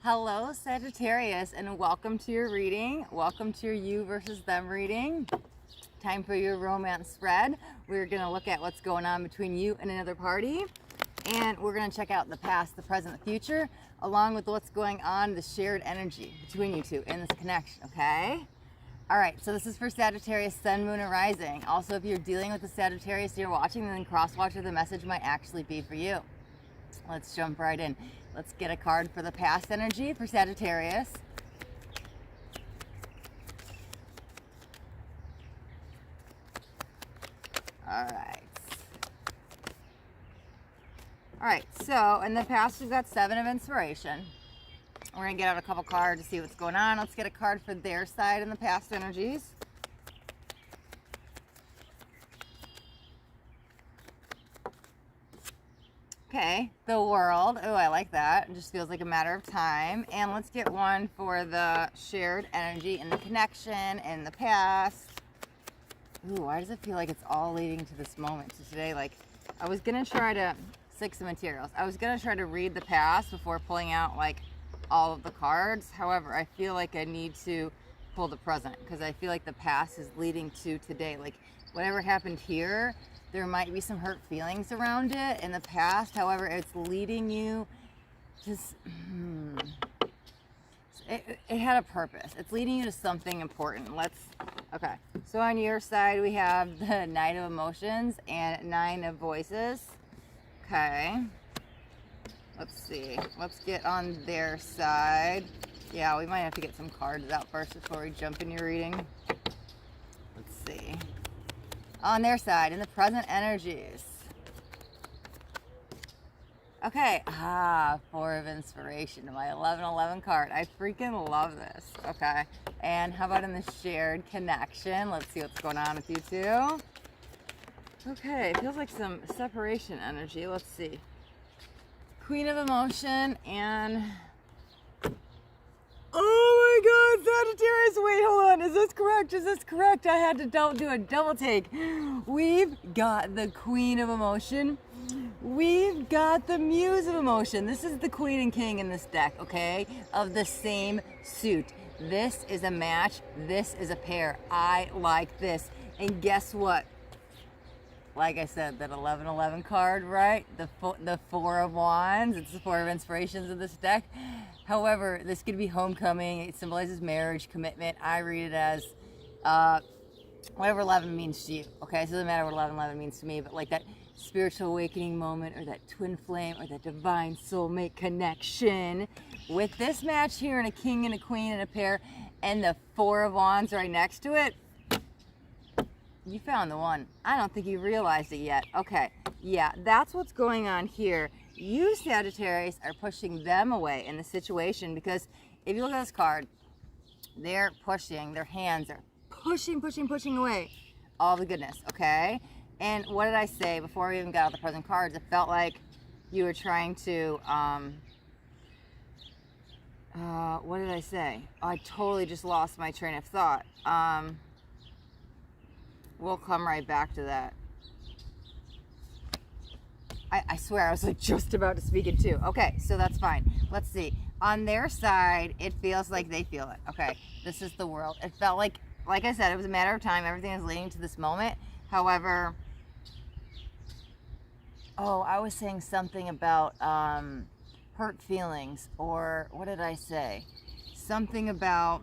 Hello, Sagittarius, and welcome to your reading. Welcome to your you versus them reading. Time for your romance spread. We're going to look at what's going on between you and another party, and we're going to check out the past, the present, the future, along with what's going on, the shared energy between you two in this connection, okay? All right, so this is for Sagittarius, Sun, Moon, and Rising. Also, if you're dealing with the Sagittarius you're watching, then cross-watch or the message might actually be for you. Let's jump right in. Let's get a card for the past energy for Sagittarius. All right, so in the past we've got 7 of Inspiration. We're going to get out a couple cards to see what's going on. Let's get a card for their side in the past energies. Okay, the World. Oh, I like that. It just feels like a matter of time. And let's get one for the shared energy and the connection and the past. Ooh, why does it feel like it's all leading to this moment? So today, like, I was going to try to, 6 of materials. I was going to try to read the past before pulling out, like, all of the cards. However, I feel like I need to pull the present because I feel like the past is leading to today. Like, whatever happened here, there might be some hurt feelings around it in the past. However, it's leading you to, it had a purpose. It's leading you to something important. Okay. So on your side, we have the Knight of Emotions and 9 of Voices. Okay. Let's see. Let's get on their side. Yeah, we might have to get some cards out first before we jump in your reading. Let's see. On their side, in the present energies. Okay, 4 of Inspiration, my 1111 card. I freaking love this. Okay, and how about in the shared connection? Let's see what's going on with you two. Okay, it feels like some separation energy. Let's see. Queen of Emotion and... Oh my God, Sagittarius, wait, hold on. Is this correct? Is this correct? I had to do a double take. We've got the Queen of Emotion. We've got the Muse of Emotion. This is the Queen and King in this deck, okay? Of the same suit. This is a match. This is a pair. I like this. And guess what? Like I said, that 1111 card, right? The 4 of Wands. It's the 4 of Inspirations of this deck. However, this could be homecoming. It symbolizes marriage, commitment. I read it as whatever 11 means to you. Okay, so it doesn't matter what 1111 means to me, but like that spiritual awakening moment or that twin flame or that divine soulmate connection. With this match here and a king and a queen and a pair and the 4 of Wands right next to it, you found the one. I don't think you realized it yet. Okay, yeah, that's what's going on here. You, Sagittarius, are pushing them away in the situation because if you look at this card, they're pushing, their hands are pushing away all the goodness, okay? And what did I say before we even got out the present cards? It felt like you were trying to, what did I say? Oh, I totally just lost my train of thought. We'll come right back to that. I swear I was like just about to speak it too. Okay, so that's fine. Let's see. On their side, it feels like they feel it. Okay, this is the World. It felt like I said, it was a matter of time. Everything is leading to this moment. However, I was saying something about hurt feelings, or what did I say? Something about,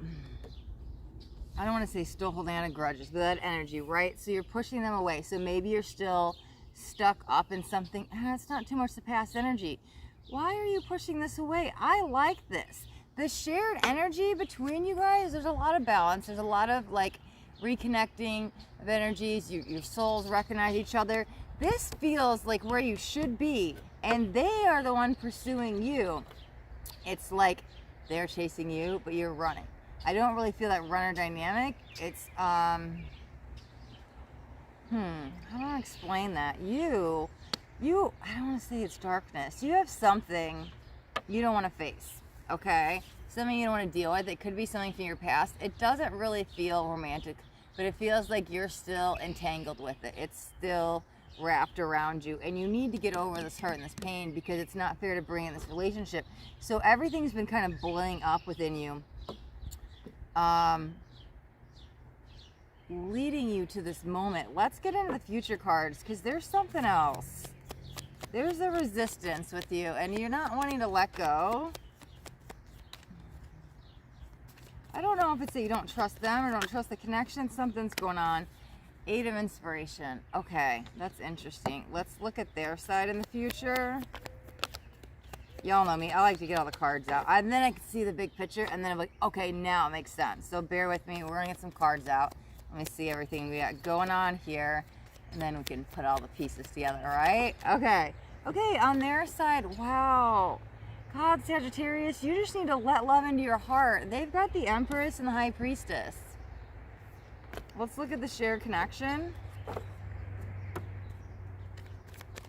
I don't want to say still holding on to grudges, but that energy, right? So you're pushing them away. So maybe you're still stuck up in something. It's not too much the past energy. Why are you pushing this away? I like this. The shared energy between you guys, there's a lot of balance. There's a lot of like reconnecting of energies. Your souls recognize each other. This feels like where you should be, and they are the one pursuing you. It's like they're chasing you, but you're running. I don't really feel that runner dynamic. It's, how do I explain that? I don't want to say it's darkness. You have something you don't want to face, okay? Something you don't want to deal with. It could be something from your past. It doesn't really feel romantic, but it feels like you're still entangled with it. It's still wrapped around you, and you need to get over this hurt and this pain because it's not fair to bring in this relationship. So everything's been kind of blowing up within you, leading you to this moment. Let's get into the future cards, because there's something else. There's a resistance with you, and you're not wanting to let go. I don't know if it's that you don't trust them or don't trust the connection. Something's going on. 8 of Inspiration. Okay, that's interesting. Let's look at their side in the future. Y'all know me. I like to get all the cards out. And then I can see the big picture, and then I'm like, okay, now it makes sense. So bear with me. We're going to get some cards out. Let me see everything we got going on here, and then we can put all the pieces together, all right? Okay. Okay, on their side, wow. God, Sagittarius, you just need to let love into your heart. They've got the Empress and the High Priestess. Let's look at the shared connection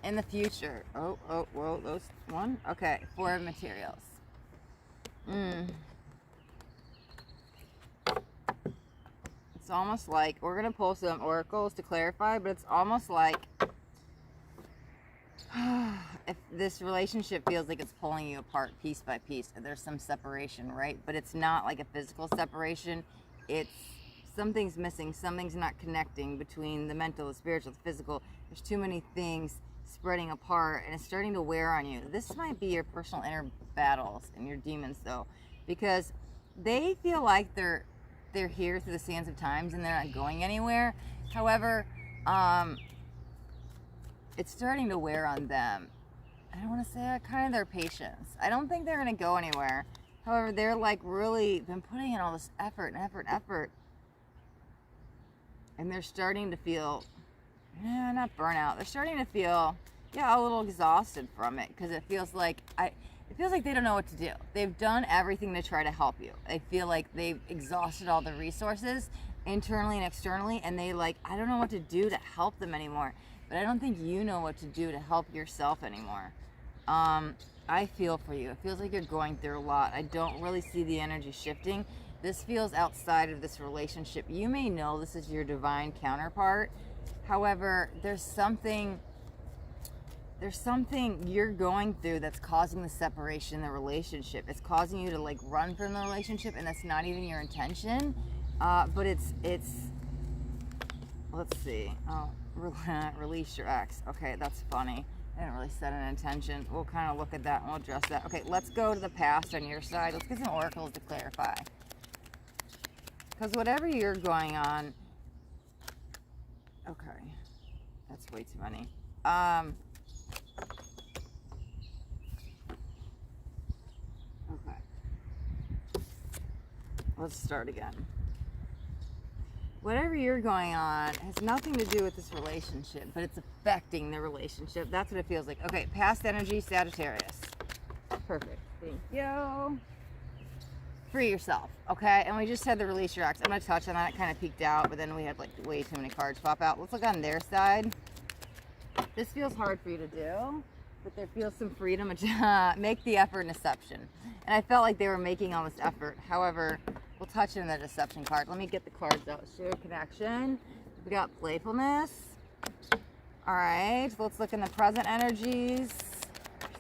in the future. Whoa, those one? Okay, 4 of Materials. It's almost like, we're going to pull some oracles to clarify, but it's almost like if this relationship feels like it's pulling you apart piece by piece, and there's some separation, right? But it's not like a physical separation. It's something's missing, something's not connecting between the mental, the spiritual, the physical. There's too many things spreading apart, and it's starting to wear on you. This might be your personal inner battles and your demons, though, because they feel like they're here through the sands of times and they're not going anywhere. However, it's starting to wear on them. I don't want to say kind of their patience. I don't think they're going to go anywhere. However, they're like really been putting in all this effort. And they're starting to feel, not burnout. They're starting to feel, a little exhausted from it, because it feels like they don't know what to do. They've done everything to try to help you. They feel like they've exhausted all the resources internally and externally, and I don't know what to do to help them anymore. But I don't think you know what to do to help yourself anymore. I feel for you. It feels like you're going through a lot. I don't really see the energy shifting. This feels outside of this relationship. You may know this is your divine counterpart. However, there's something you're going through that's causing the separation in the relationship. It's causing you to run from the relationship, and that's not even your intention. But it's let's see. Oh, release your ex. Okay, that's funny. I didn't really set an intention. We'll kind of look at that and we'll address that. Okay, let's go to the past on your side. Let's get some oracles to clarify. Because whatever you're going on, okay, that's way too many. Okay, let's start again. Whatever you're going on has nothing to do with this relationship, but it's affecting the relationship. That's what it feels like. Okay, past energy, Sagittarius. Perfect. Thank you. Free yourself, okay? And we just had the release your ex. I'm going to touch on that. It kind of peeked out, but then we had way too many cards pop out. Let's look on their side. This feels hard for you to do, but there feels some freedom. Make the effort and deception. And I felt like they were making all this effort. However, we'll touch on the deception card. Let me get the cards out. Shared connection. We got playfulness. All right, let's look in the present energies.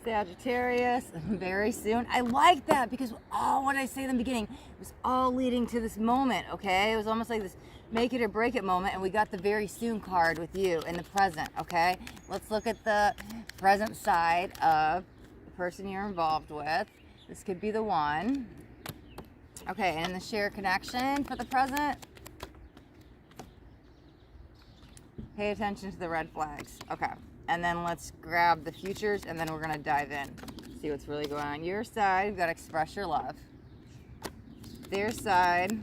Sagittarius, very soon. I like that because what did I say in the beginning? It was all leading to this moment, okay? It was almost like this make it or break it moment, and we got the very soon card with you in the present, okay? Let's look at the present side of the person you're involved with. This could be the one. Okay, and the shared connection for the present. Pay attention to the red flags. Okay, and then let's grab the futures, and then we're going to dive in. See what's really going on. Your side, you've got to express your love. Their side,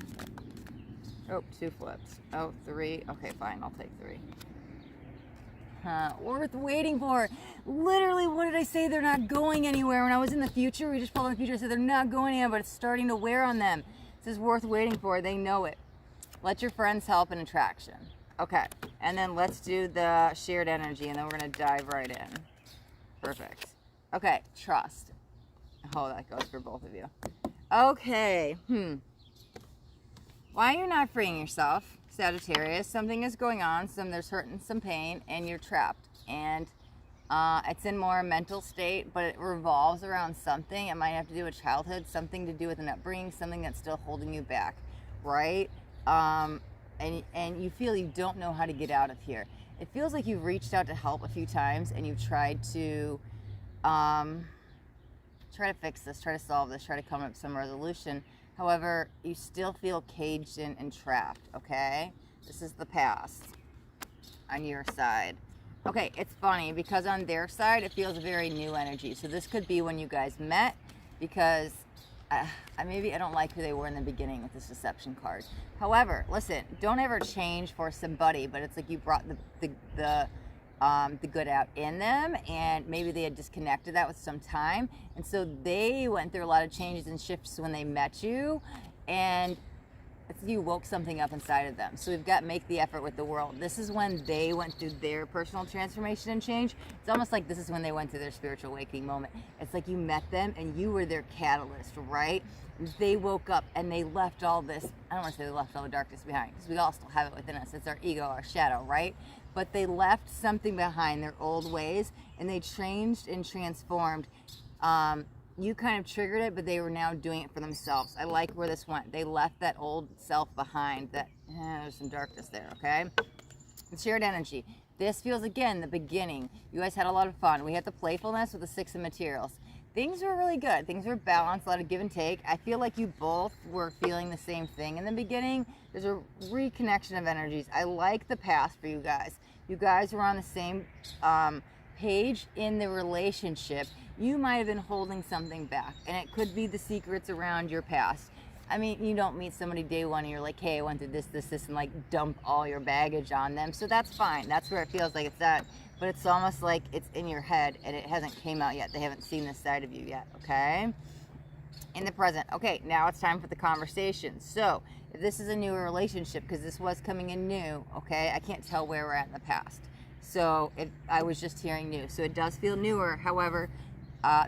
2 flips. 3. Okay, fine, I'll take 3. Worth waiting for. Literally, what did I say? They're not going anywhere. When I was in the future, we just pulled in the future and said they're not going anywhere, but it's starting to wear on them. This is worth waiting for. They know it. Let your friends help in attraction. Okay, and then let's do the shared energy, and then we're going to dive right in. Perfect. Okay, trust. Oh, that goes for both of you. Okay. Why you're not freeing yourself, Sagittarius? Something is going on. There's hurt and some pain, and you're trapped. and it's in more a mental state, but it revolves around something. It might have to do with childhood, something to do with an upbringing, something that's still holding you back, right? And you feel you don't know how to get out of here. It feels like you've reached out to help a few times, and you've tried to try to fix this, try to solve this, try to come up with some resolution. However, you still feel caged in and trapped, okay? This is the past on your side. Okay, it's funny because on their side, it feels very new energy. So this could be when you guys met, because maybe I don't like who they were in the beginning with this deception card. However, listen, don't ever change for somebody, but it's like you brought the good out in them, and maybe they had disconnected that with some time, and so they went through a lot of changes and shifts when they met you, and it's you woke something up inside of them. So we've got make the effort with the world. This is when they went through their personal transformation and change. It's almost like this is when they went through their spiritual awakening moment. It's like you met them and you were their catalyst, right? They woke up and they left all this, I don't want to say they left all the darkness behind, because we all still have it within us. It's our ego, our shadow, right? But they left something behind, their old ways, and they changed and transformed. You kind of triggered it, but they were now doing it for themselves. I like where this went. They left that old self behind. There's some darkness there, okay? It's shared energy. This feels, again, the beginning. You guys had a lot of fun. We had the playfulness with the 6 of materials. Things were really good. Things were balanced, a lot of give and take. I feel like you both were feeling the same thing in the beginning. There's a reconnection of energies. I like the past for you guys. You guys were on the same page in the relationship. You might have been holding something back, and it could be the secrets around your past. I mean, you don't meet somebody day one and you're like, hey, I went through this, and like dump all your baggage on them. So that's fine. That's where it feels like it's at. But it's almost like it's in your head and it hasn't came out yet. They haven't seen this side of you yet, okay? In the present. Okay, now it's time for the conversation. So if this is a newer relationship, because this was coming in new, okay, I can't tell where we're at in the past. So if I was just hearing new. So it does feel newer. However,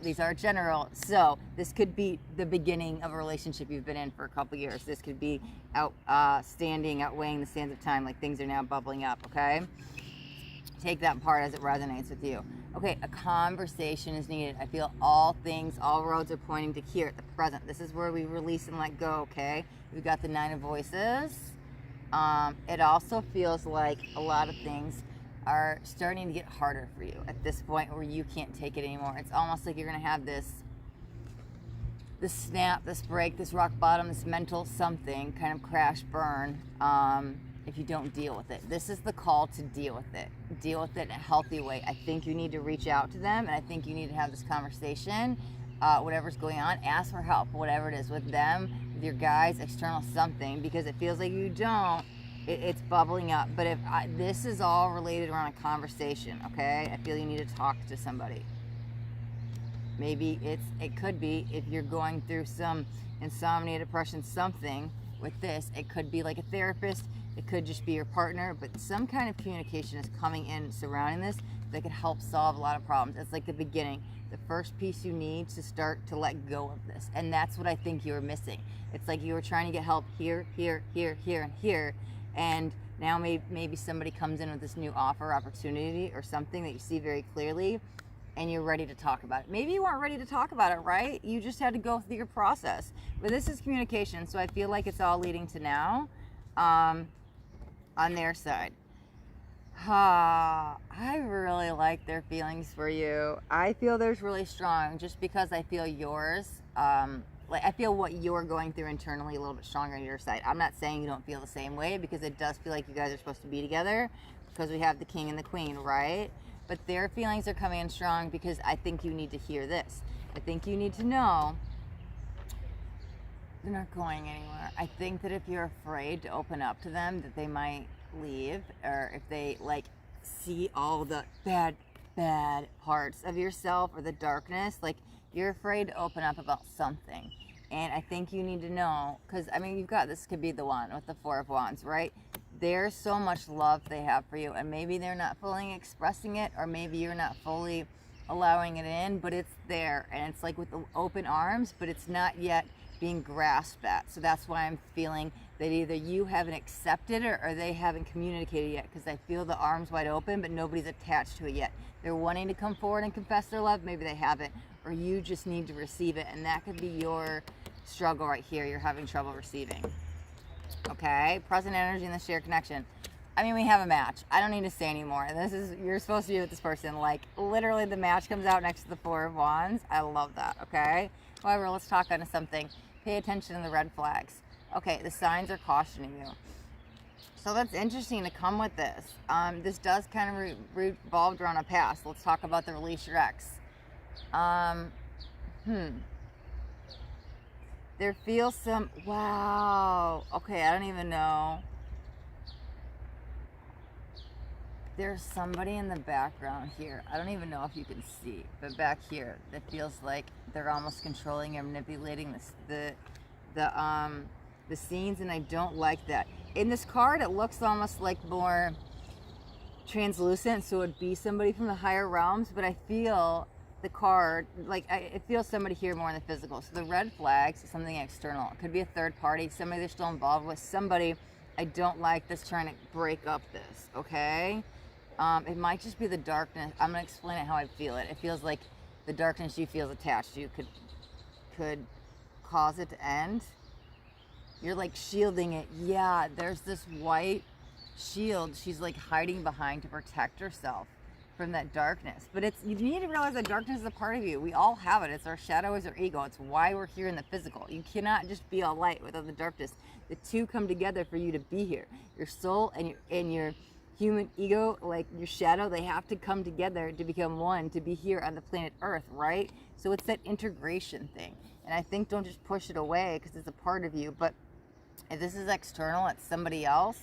these are general. So this could be the beginning of a relationship you've been in for a couple years. This could be outweighing the sands of time, like things are now bubbling up, okay? Take that part as it resonates with you. Okay, a conversation is needed. I feel all roads are pointing to here at the present. This is where we release and let go, okay? We've got the 9 of voices. It also feels like a lot of things are starting to get harder for you at this point where you can't take it anymore. It's almost like you're gonna have this snap, this break, this rock bottom, this mental something, kind of crash burn, if you don't deal with it. This is the call to deal with it. Deal with it in a healthy way. I think you need to reach out to them, and I think you need to have this conversation, whatever's going on, ask for help, whatever it is, with them, with your guys, external something, because it feels like you don't, it's bubbling up. But if this is all related around a conversation, okay? I feel you need to talk to somebody. Maybe it could be if you're going through some insomnia, depression, something with this. It could be like a therapist. It could just be your partner, but some kind of communication is coming in surrounding this that could help solve a lot of problems. It's like the beginning, the first piece you need to start to let go of this. And that's what I think you were missing. It's like you were trying to get help here, here, here, here, and here. And now maybe somebody comes in with this new offer, opportunity, or something that you see very clearly, and you're ready to talk about it. Maybe you weren't ready to talk about it, right? You just had to go through your process. But this is communication, so I feel like it's all leading to now on their side. I really like their feelings for you. I feel theirs really strong just because I feel yours. Like I feel what you're going through internally a little bit stronger on your side. I'm not saying you don't feel the same way, because it does feel like you guys are supposed to be together because we have the king and the queen, right? But their feelings are coming in strong because I think you need to hear this. I think you need to know they're not going anywhere. I think that if you're afraid to open up to them, that they might leave, or if they like see all the bad parts of yourself or the darkness, like you're afraid to open up about something. And I think you need to know, because I mean, you've got, this could be the one with the 4 of Wands, right? There's so much love they have for you, and maybe they're not fully expressing it, or maybe you're not fully allowing it in, but it's there, and it's like with the open arms, but it's not yet being grasped at. So that's why I'm feeling that either you haven't accepted it or they haven't communicated yet, because I feel the arms wide open, but nobody's attached to it yet. They're wanting to come forward and confess their love, maybe they haven't, or you just need to receive it, and that could be your struggle right here. You're having trouble receiving. Okay, present energy in the shared connection. I mean, we have a match. I don't need to say anymore. This is, you're supposed to be with this person. Like, literally the match comes out next to the Four of Wands. I love that, okay? However, let's talk on to something. Pay attention to the red flags. Okay, the signs are cautioning you. So that's interesting to come with this. This does kind of revolve around a past. Let's talk about the release your ex. There feels some, wow. Okay, I don't even know. There's somebody in the background here. I don't even know if you can see, but back here, that feels like they're almost controlling or manipulating the scenes, and I don't like that. In this card, it looks almost like more translucent, so it'd be somebody from the higher realms, but I feel the card, like it feels somebody here more in the physical. So the red flags is something external. It could be a third party, somebody they're still involved with, somebody I don't like that's trying to break up this, okay? It might just be the darkness. I'm going to explain it how I feel it. It feels like the darkness you feel attached to you could cause it to end. You're like shielding it. Yeah, there's this white shield she's like hiding behind to protect herself from that darkness. But you need to realize that darkness is a part of you. We all have it. It's our shadow, it's our ego. It's why we're here in the physical. You cannot just be all light without the darkness. The two come together for you to be here. Your soul and your human ego, like your shadow, they have to come together to become one, to be here on the planet Earth, right? So it's that integration thing. And I think don't just push it away because it's a part of you. But if this is external, it's somebody else,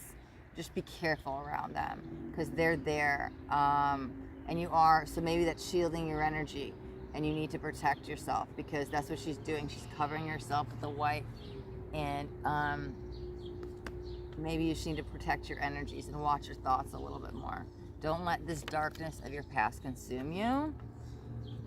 just be careful around them because they're there. And you are, so maybe that's shielding your energy and you need to protect yourself because that's what she's doing. She's covering herself with the white, and maybe you just need to protect your energies and watch your thoughts a little bit more. Don't let this darkness of your past consume you.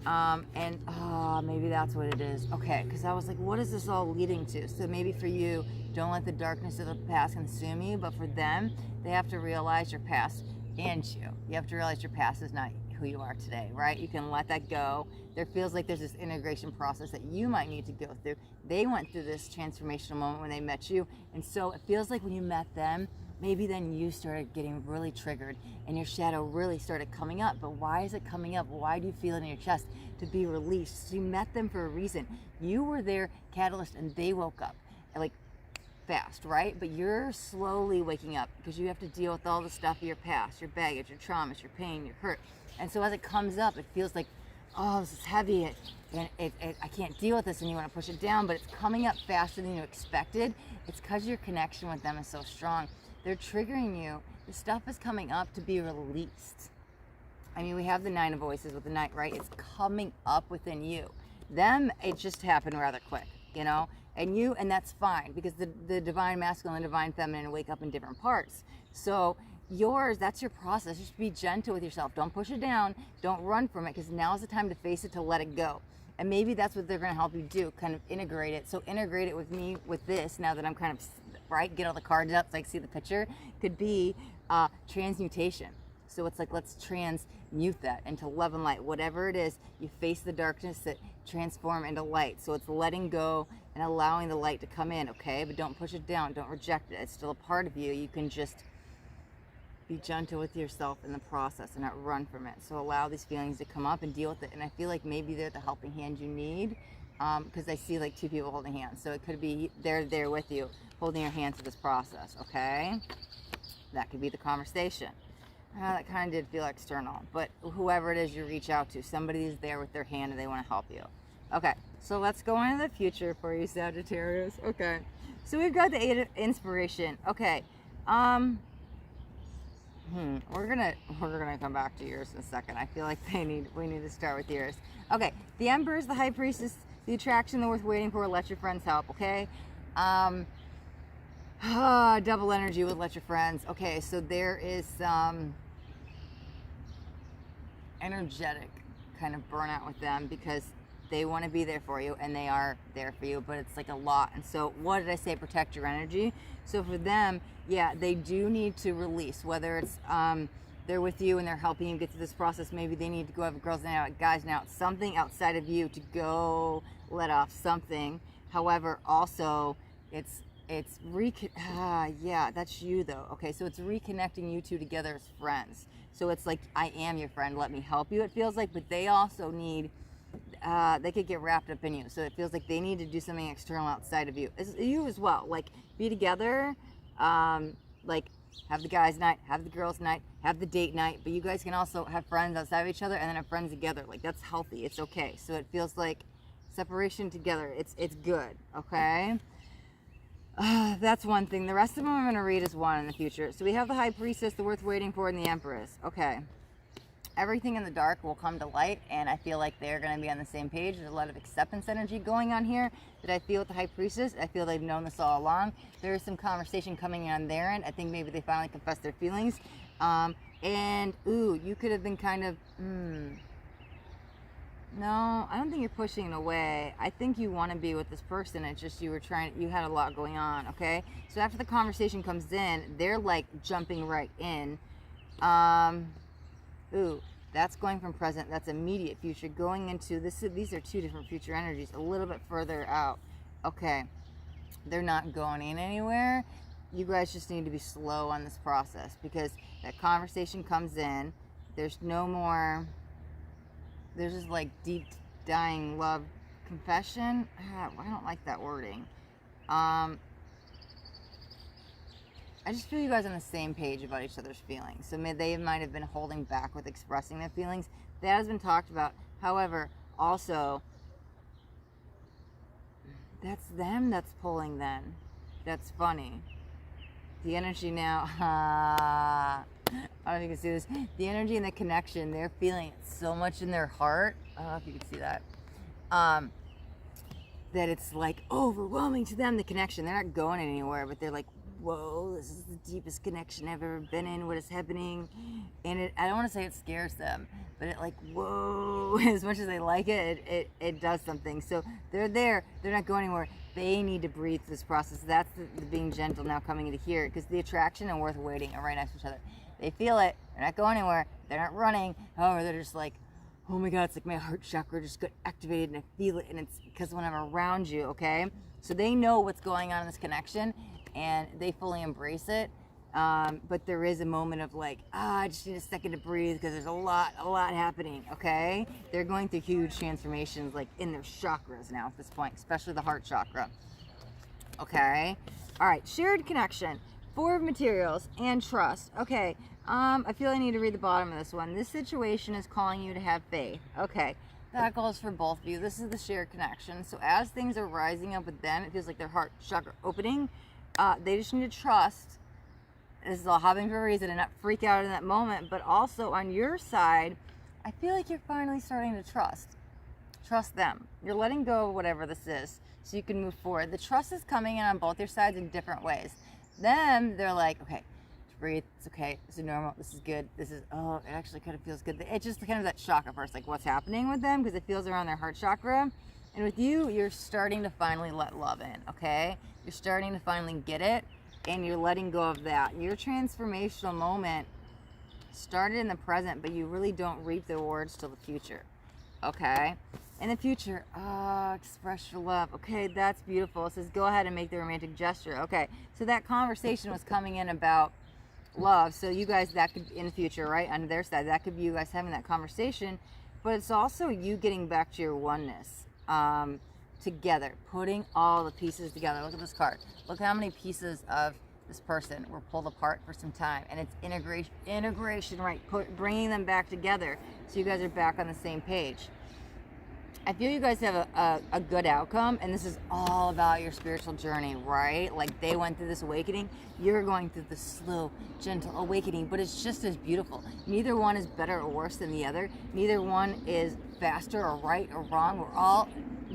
Maybe that's what it is. Okay, because I was like, what is this all leading to? So maybe for you, don't let the darkness of the past consume you, but for them, they have to realize your past and you. You have to realize your past is not who you are today, right? You can let that go. There feels like there's this integration process that you might need to go through. They went through this transformational moment when they met you, and so it feels like when you met them, maybe then you started getting really triggered and your shadow really started coming up. But why is it coming up? Why do you feel it in your chest? To be released. So you met them for a reason. You were their catalyst and they woke up like fast, right? But you're slowly waking up because you have to deal with all the stuff of your past, your baggage, your traumas, your pain, your hurt. And so as it comes up, it feels like, oh, this is heavy, and I can't deal with this, and you want to push it down, but it's coming up faster than you expected. It's because your connection with them is so strong. They're triggering you. The stuff is coming up to be released. I mean, we have the Nine of Voices with the Knight, right? It's coming up within you. Them, it just happened rather quick, you know? And that's fine, because the divine masculine and divine feminine wake up in different parts. So yours, that's your process. Just be gentle with yourself. Don't push it down. Don't run from it, because now is the time to face it, to let it go. And maybe that's what they're going to help you do, kind of integrate it. So integrate it with me with this, now that I'm kind of, right, get all the cards up so I can see the picture, could be transmutation. So it's like, let's transmute that into love and light. Whatever it is, you face the darkness that transform into light. So it's letting go and allowing the light to come in, okay? But don't push it down. Don't reject it. It's still a part of you. You can just be gentle with yourself in the process and not run from it. So allow these feelings to come up and deal with it. And I feel like maybe they're the helping hand you need, because I see like two people holding hands. So it could be they're there with you, holding your hand through this process, okay? That could be the conversation. That kind of did feel external, but whoever it is you reach out to, somebody is there with their hand and they want to help you. Okay, so let's go into the future for you, Sagittarius. Okay, so we've got the Eight of Inspiration. Okay, we're gonna come back to yours in a second. I feel like we need to start with yours. Okay, the Empress, the High Priestess, the attraction, the worth waiting for. Let your friends help. Okay, double energy with let your friends. Okay, so there is some energetic kind of burnout with them because they want to be there for you and they are there for you, but it's like a lot. And so what did I say? Protect your energy. So for them, yeah, they do need to release, whether it's they're with you and they're helping you get through this process. Maybe they need to go have a girls' night out, guys' night out, something outside of you to go let off something. However, also yeah, that's you though. Okay, so it's reconnecting you two together as friends. So it's like, I am your friend, let me help you, it feels like, but they also need, they could get wrapped up in you. So it feels like they need to do something external outside of you. You as well, like be together, like have the guys' night, have the girls' night, have the date night, but you guys can also have friends outside of each other and then have friends together. Like that's healthy, it's okay. So it feels like separation together, it's good, okay? That's one thing. The rest of them I'm going to read as one in the future. So we have the High Priestess, the Worth Waiting For, and the Empress. Okay. Everything in the dark will come to light, and I feel like they're going to be on the same page. There's a lot of acceptance energy going on here that I feel with the High Priestess. I feel they've known this all along. There is some conversation coming in on their end. I think maybe they finally confessed their feelings. You could have been kind of, no, I don't think you're pushing it away. I think you want to be with this person. It's just you had a lot going on, okay? So after the conversation comes in, they're like jumping right in. That's going from present, that's immediate future, going into this. These are two different future energies, a little bit further out. Okay, they're not going in anywhere. You guys just need to be slow on this process because that conversation comes in. There's no more. There's just like deep dying love confession. I don't like that wording. I just feel you guys on the same page about each other's feelings. So they might have been holding back with expressing their feelings. That has been talked about. However, also, that's them that's pulling then. That's funny. The energy now, I don't know if you can see this. The energy and the connection, they're feeling it so much in their heart. I don't know if you can see that. That it's like overwhelming to them, the connection. They're not going anywhere, but they're like, whoa, this is the deepest connection I've ever been in. What is happening? And I don't want to say it scares them, but it like, whoa, as much as they like it, it does something. So they're there. They're not going anywhere. They need to breathe through this process. That's the being gentle now coming into here, because the attraction and worth waiting are right next to each other. They feel it. They're not going anywhere. They're not running. However, they're just like, oh my God, it's like my heart chakra just got activated and I feel it. And it's because when I'm around you, okay? So they know what's going on in this connection and they fully embrace it. But there is a moment of like, I just need a second to breathe because there's a lot happening, okay? They're going through huge transformations like in their chakras now at this point, especially the heart chakra, okay? All right, shared connection. 4 of materials and trust. Okay, I feel I need to read the bottom of this one. This situation is calling you to have faith. Okay, that goes for both of you. This is the shared connection. So as things are rising up with them, it feels like their heart chakra opening. They just need to trust. This is all happening for a reason and not freak out in that moment. But also on your side, I feel like you're finally starting to trust. Trust them. You're letting go of whatever this is so you can move forward. The trust is coming in on both your sides in different ways. Them, they're like, okay, breathe, it's okay, this is normal, this is good, this is, oh, it actually kind of feels good. It's just kind of that shock at first, like what's happening with them, because it feels around their heart chakra. And with you, you're starting to finally let love in, okay? You're starting to finally get it, and you're letting go of that. Your transformational moment started in the present, but you really don't reap the rewards till the future, okay? In the future, express your love. Okay, that's beautiful. It says, go ahead and make the romantic gesture. Okay, so that conversation was coming in about love. So you guys, that could, in the future, right, on their side, that could be you guys having that conversation. But it's also you getting back to your oneness together, putting all the pieces together. Look at this card. Look how many pieces of this person were pulled apart for some time. And it's integration, right, bringing them back together so you guys are back on the same page. I feel you guys have a good outcome, and this is all about your spiritual journey, right? Like they went through this awakening, you're going through this slow, gentle awakening, but it's just as beautiful. Neither one is better or worse than the other. Neither one is faster or right or wrong. We're all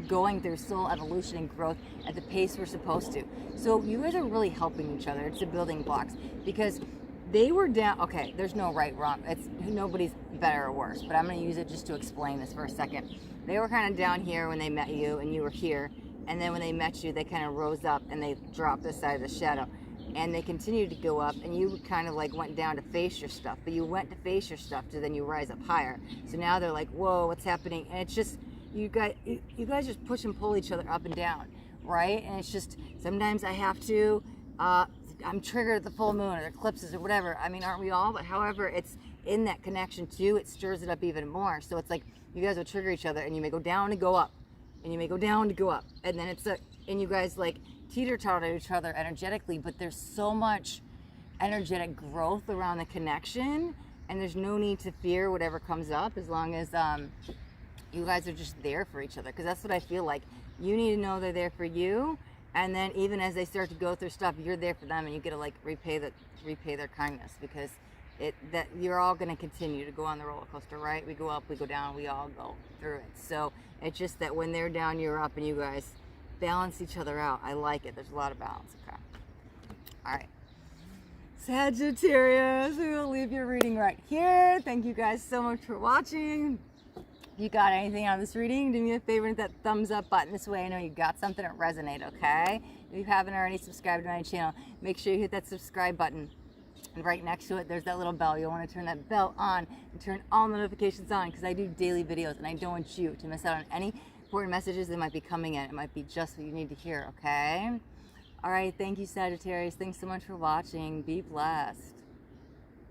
going through soul evolution and growth at the pace we're supposed to. So you guys are really helping each other. It's the building blocks, because they were down. Okay, there's no right, wrong. It's nobody's better or worse, but I'm going to use it just to explain this for a second. They were kind of down here when they met you, and you were here, and then when they met you, they kind of rose up and they dropped this side of the shadow, and they continued to go up, and you kind of like went down to face your stuff, but you went to face your stuff to then you rise up higher. So now they're like, whoa, what's happening? And it's just you guys just push and pull each other up and down, right? And it's just sometimes I have to. I'm triggered at the full moon or eclipses or whatever. I mean, aren't we all? But however, it's in that connection too, it stirs it up even more. So it's like you guys will trigger each other, and you may go down and go up, and you may go down to go up, and then and you guys like teeter-totter each other energetically. But there's so much energetic growth around the connection, and there's no need to fear whatever comes up as long as you guys are just there for each other. Because that's what I feel like. You need to know they're there for you. And then even as they start to go through stuff, you're there for them, and you get to like repay their kindness, because that you're all going to continue to go on the roller coaster, right? We go up, we go down, we all go through it. So it's just that when they're down, you're up, and you guys balance each other out. I like it. There's a lot of balance. Okay. All right. Sagittarius, we will leave your reading right here. Thank you guys so much for watching. If you got anything out of this reading, do me a favor and hit that thumbs up button. This way I know you got something that resonated, okay? If you haven't already subscribed to my channel, make sure you hit that subscribe button. And right next to it, there's that little bell. You'll want to turn that bell on and turn all notifications on, because I do daily videos, and I don't want you to miss out on any important messages that might be coming in. It might be just what you need to hear, okay? All right, thank you, Sagittarius. Thanks so much for watching. Be blessed.